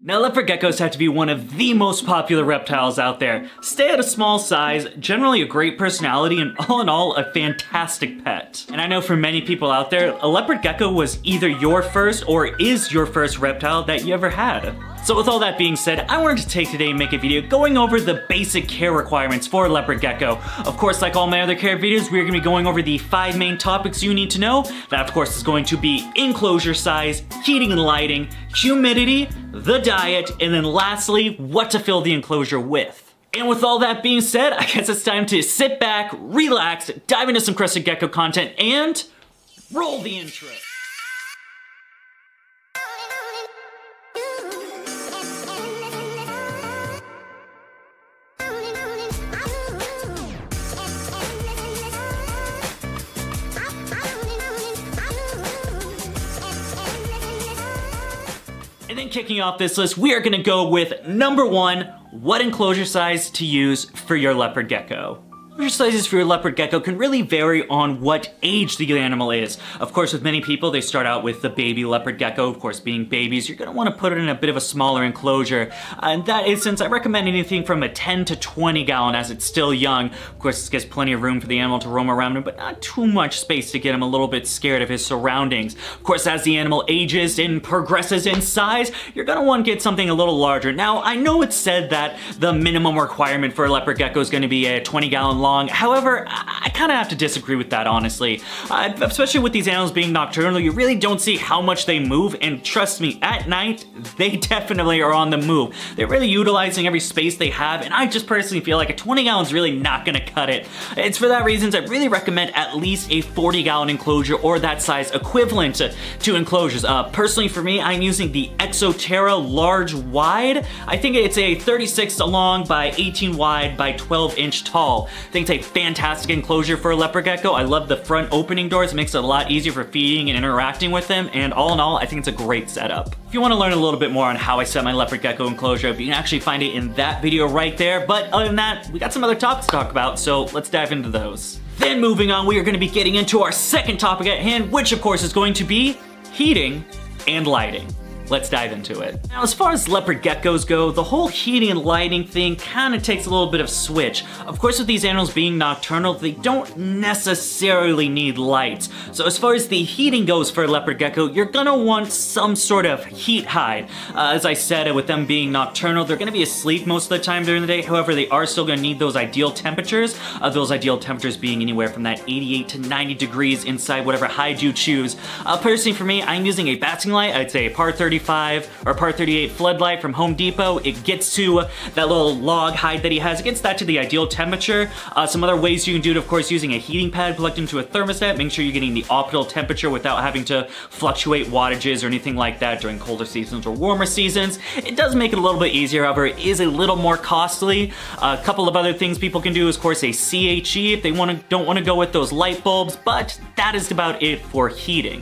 Now, leopard geckos have to be one of the most popular reptiles out there. Stay at a small size, generally a great personality, and all in all, a fantastic pet. And I know for many people out there, a leopard gecko was either your first or is your first reptile that you ever had. So with all that being said, I wanted to take today and make a video going over the basic care requirements for a leopard gecko. Of course, like all my other care videos, we're going to be going over the 5 main topics you need to know. That of course is going to be enclosure size, heating and lighting, humidity, the diet, and then lastly, what to fill the enclosure with. And with all that being said, I guess it's time to sit back, relax, dive into some crested gecko content, and roll the intro. And then kicking off this list, we are gonna go with number 1, what enclosure size to use for your leopard gecko. Enclosure sizes for your leopard gecko can really vary on what age the animal is. Of course, with many people, they start out with the baby leopard gecko. Of course, being babies, you're gonna wanna put it in a bit of a smaller enclosure. In that instance, I recommend anything from a 10 to 20 gallon as it's still young. Of course, this gives plenty of room for the animal to roam around in, but not too much space to get him a little bit scared of his surroundings. Of course, as the animal ages and progresses in size, you're gonna want to get something a little larger. Now, I know it's said that the minimum requirement for a leopard gecko is gonna be a 20 gallon long. However, I kind of have to disagree with that, honestly. Especially with these animals being nocturnal, you really don't see how much they move, and trust me, at night, they definitely are on the move. They're really utilizing every space they have, and I just personally feel like a 20 gallon is really not gonna cut it. It's for that reason I really recommend at least a 40 gallon enclosure or that size equivalent to enclosures. Personally for me, I'm using the Exoterra large wide. I think it's a 36 long by 18 wide by 12 inch tall. I think it's a fantastic enclosure for a leopard gecko. I love the front opening doors. It makes it a lot easier for feeding and interacting with them, and all in all, I think it's a great setup. If you want to learn a little bit more on how I set my leopard gecko enclosure, you can actually find it in that video right there. But other than that, we got some other topics to talk about, so let's dive into those. Then moving on, we are going to be getting into our second topic at hand, which of course is going to be heating and lighting. Let's dive into it. Now, as far as leopard geckos go, the whole heating and lighting thing kind of takes a little bit of switch. Of course, with these animals being nocturnal, they don't necessarily need lights. So as far as the heating goes for a leopard gecko, you're gonna want some sort of heat hide. As I said, with them being nocturnal, they're gonna be asleep most of the time during the day. However, they are still gonna need those ideal temperatures. Those ideal temperatures being anywhere from that 88 to 90 degrees inside whatever hide you choose. Personally for me, I'm using a basking light. I'd say a par 35 or par 38 floodlight from Home Depot. It gets to that little log hide that he has. It gets that to the ideal temperature. Some other ways you can do it, of course, using a heating pad plugged into a thermostat. Make sure you're getting the optimal temperature without having to fluctuate wattages or anything like that during colder seasons or warmer seasons. It does make it a little bit easier, however, it is a little more costly. A couple of other things people can do is, of course, a CHE if they don't want to go with those light bulbs, but that is about it for heating.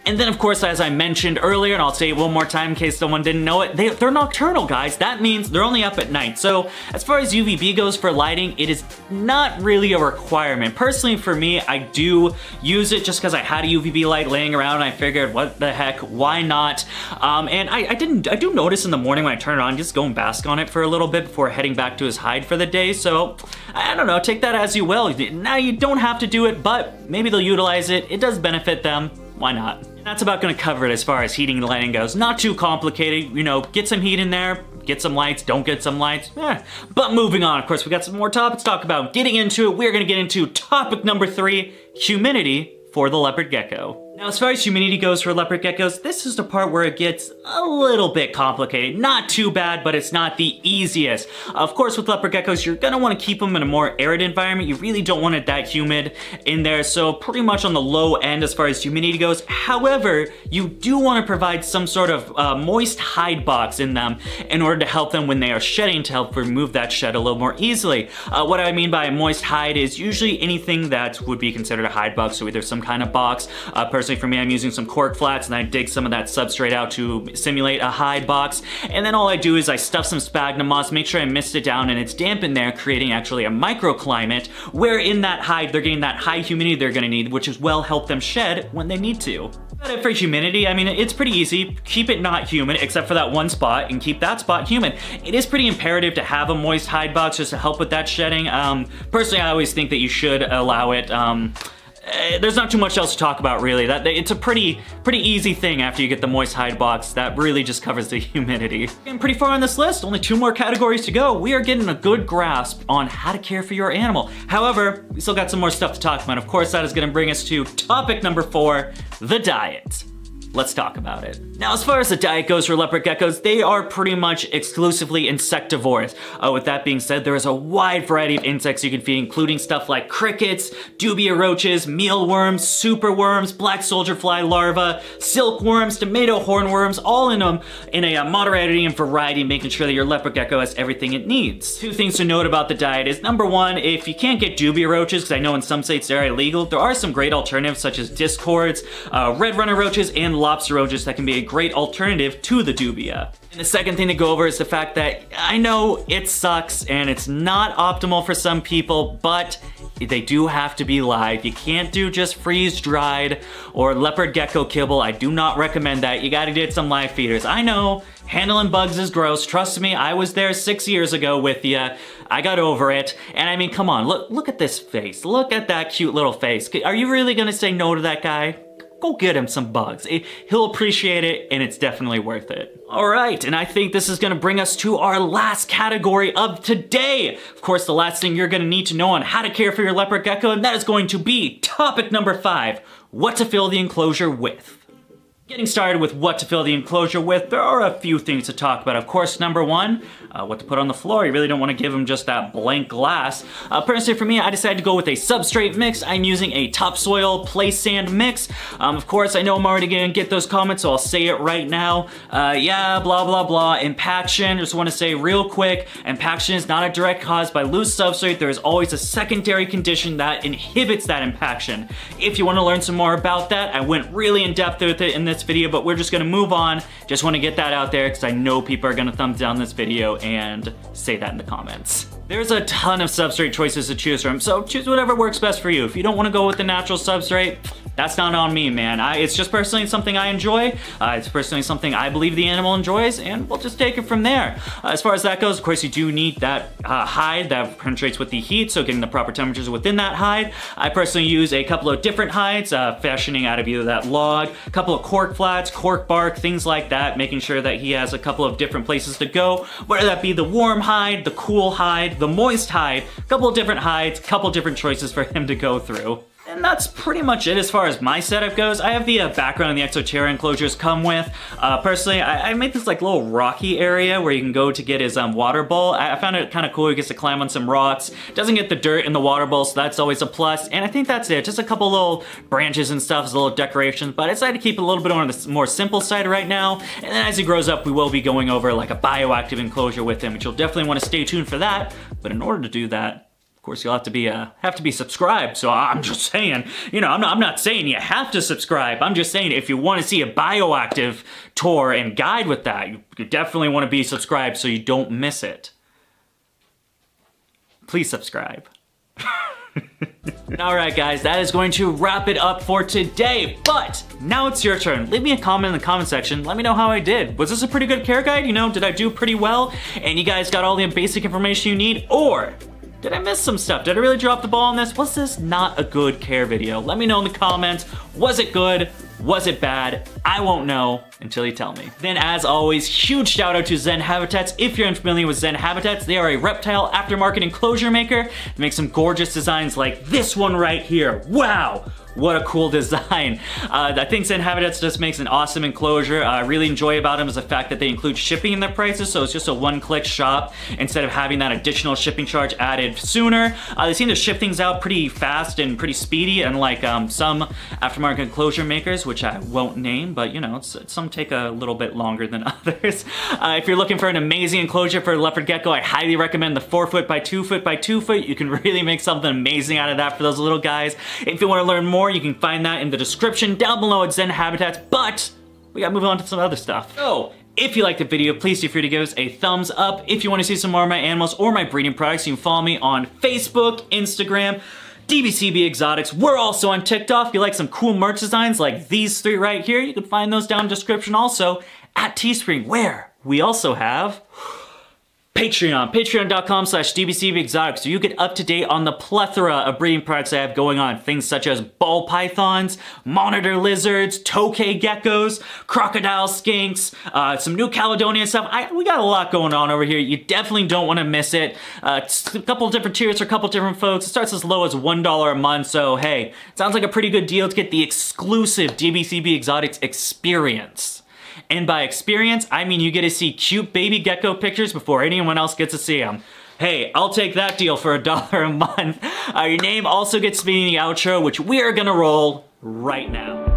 And then, of course, as I mentioned earlier, and I'll say it one more time in case someone didn't know it, they're nocturnal, guys. That means they're only up at night. So as far as UVB goes for lighting, it is not really a requirement. Personally, for me, I do use it just because I had a UVB light laying around and I figured, what the heck, why not? And I do notice in the morning when I turn it on, just go and bask on it for a little bit before heading back to his hide for the day. So I don't know, take that as you will. Now you don't have to do it, but maybe they'll utilize it. It does benefit them. Why not? And that's about gonna cover it as far as heating and lighting goes. Not too complicated, you know, get some heat in there, get some lights, don't get some lights, But moving on, of course, we got some more topics to talk about. Getting into it, we're gonna get into topic number 3, humidity for the leopard gecko. Now, as far as humidity goes for leopard geckos, this is the part where it gets a little bit complicated. Not too bad, but it's not the easiest. Of course, with leopard geckos, you're gonna wanna keep them in a more arid environment. You really don't want it that humid in there, so pretty much on the low end as far as humidity goes. However, you do wanna provide some sort of moist hide box in them in order to help them when they are shedding, to help remove that shed a little more easily. What I mean by a moist hide is usually anything that would be considered a hide box, so either some kind of box. Personally, for me, I'm using some cork flats and I dig some of that substrate out to simulate a hide box. And then all I do is I stuff some sphagnum moss, make sure I mist it down and it's damp in there, creating actually a microclimate where in that hide, they're getting that high humidity they're gonna need, which is well help them shed when they need to. But for humidity, I mean, it's pretty easy. Keep it not humid, except for that one spot, and keep that spot humid. It is pretty imperative to have a moist hide box just to help with that shedding. Personally, I always think that you should allow it. There's not too much else to talk about, really. It's a pretty easy thing after you get the moist hide box. That really just covers the humidity. Getting pretty far on this list, only 2 more categories to go. We are getting a good grasp on how to care for your animal. However, we still got some more stuff to talk about. Of course, that is gonna bring us to topic number 4, the diet. Let's talk about it. Now, as far as the diet goes for leopard geckos, they are pretty much exclusively insectivorous. With that being said, there is a wide variety of insects you can feed, including stuff like crickets, dubia roaches, mealworms, superworms, black soldier fly larvae, silkworms, tomato hornworms, all in a moderate and variety, making sure that your leopard gecko has everything it needs. 2 things to note about the diet is, number 1, if you can't get dubia roaches, because I know in some states they're illegal, there are some great alternatives such as discords, red runner roaches, and lobster roaches that can be a great alternative to the dubia. And the second thing to go over is the fact that I know it sucks and it's not optimal for some people, but they do have to be live. You can't do just freeze-dried or leopard gecko kibble. I do not recommend that. You gotta get some live feeders. I know, handling bugs is gross. Trust me, I was there 6 years ago with you. I got over it. And I mean, come on, look at this face. Look at that cute little face. Are you really gonna say no to that guy? Go get him some bugs. He'll appreciate it, and it's definitely worth it. All right, and I think this is gonna bring us to our last category of today. Of course, the last thing you're gonna need to know on how to care for your leopard gecko, and that is going to be topic number 5, what to fill the enclosure with. Getting started with what to fill the enclosure with, there are a few things to talk about. Of course, number 1, what to put on the floor. You really don't want to give them just that blank glass. Personally for me, I decided to go with a substrate mix. I'm using a topsoil play sand mix. Of course, I know I'm already gonna get those comments, so I'll say it right now. Yeah, blah, blah, blah. Impaction, just want to say real quick, impaction is not a direct cause by loose substrate. There is always a secondary condition that inhibits that impaction. If you want to learn some more about that, I went really in depth with it in this video, but we're just gonna move on. Just want to get that out there because I know people are gonna thumbs down this video and say that in the comments. There's a ton of substrate choices to choose from, so choose whatever works best for you. If you don't want to go with the natural substrate, that's not on me, man. It's just personally something I enjoy. It's personally something I believe the animal enjoys, and we'll just take it from there. As far as that goes, of course, you do need that hide that penetrates with the heat, so getting the proper temperatures within that hide. I personally use a couple of different hides, fashioning out of either that log, a couple of cork flats, cork bark, things like that, making sure that he has a couple of different places to go, whether that be the warm hide, the cool hide, the moist hide, a couple of different hides, a couple of different choices for him to go through. And that's pretty much it as far as my setup goes. I have the background the Exoterra enclosures come with. Personally, I made this like little rocky area where you can go to get his water bowl. I found it kind of cool. He gets to climb on some rocks. Doesn't get the dirt in the water bowl, so that's always a plus. And I think that's it. Just a couple little branches and stuff as a little decoration. But I decided to keep it a little bit on the more simple side right now. And then as he grows up, we will be going over like a bioactive enclosure with him, which you'll definitely want to stay tuned for that. But in order to do that, of course, you'll have to be subscribed. So I'm just saying, you know, I'm not saying you have to subscribe. I'm just saying if you want to see a bioactive tour and guide with that, you definitely want to be subscribed so you don't miss it. Please subscribe. Alright guys, that is going to wrap it up for today, but now it's your turn. Leave me a comment in the comment section. Let me know how I did. Was this a pretty good care guide? You know, did I do pretty well? And you guys got all the basic information you need? Or did I miss some stuff? Did I really drop the ball on this? Was this not a good care video? Let me know in the comments. Was it good? Was it bad? I won't know until you tell me. Then as always, huge shout out to Zen Habitats. If you're unfamiliar with Zen Habitats, they are a reptile aftermarket enclosure maker. They make some gorgeous designs like this one right here. Wow! What a cool design. I think Zen Habitats just makes an awesome enclosure. I really enjoy about them is the fact that they include shipping in their prices, so it's just a one-click shop instead of having that additional shipping charge added sooner. They seem to ship things out pretty fast and pretty speedy, unlike some aftermarket enclosure makers, which I won't name, but you know, some take a little bit longer than others. If you're looking for an amazing enclosure for a leopard gecko, I highly recommend the 4 foot by 2 foot by 2 foot. You can really make something amazing out of that for those little guys. If you want to learn more, you can find that in the description down below at Zen Habitats, but we gotta move on to some other stuff. So, if you liked the video, please feel free to give us a thumbs up. If you want to see some more of my animals or my breeding products, you can follow me on Facebook, Instagram, DBCB Exotics. We're also on TikTok. If you like some cool merch designs like these three right here, you can find those down in the description. Also at Teespring, where we also have Patreon, patreon.com/dbcbexotics, so you get up to date on the plethora of breeding products I have going on. Things such as ball pythons, monitor lizards, tokay geckos, crocodile skinks, some New Caledonian stuff. We got a lot going on over here. You definitely don't want to miss it. It's a couple different tiers for a couple different folks. It starts as low as $1 a month, so hey, sounds like a pretty good deal to get the exclusive DBCB Exotics experience. And by experience, I mean you get to see cute baby gecko pictures before anyone else gets to see them. Hey, I'll take that deal for $1 a month. Your name also gets to be in the outro, which we are gonna roll right now.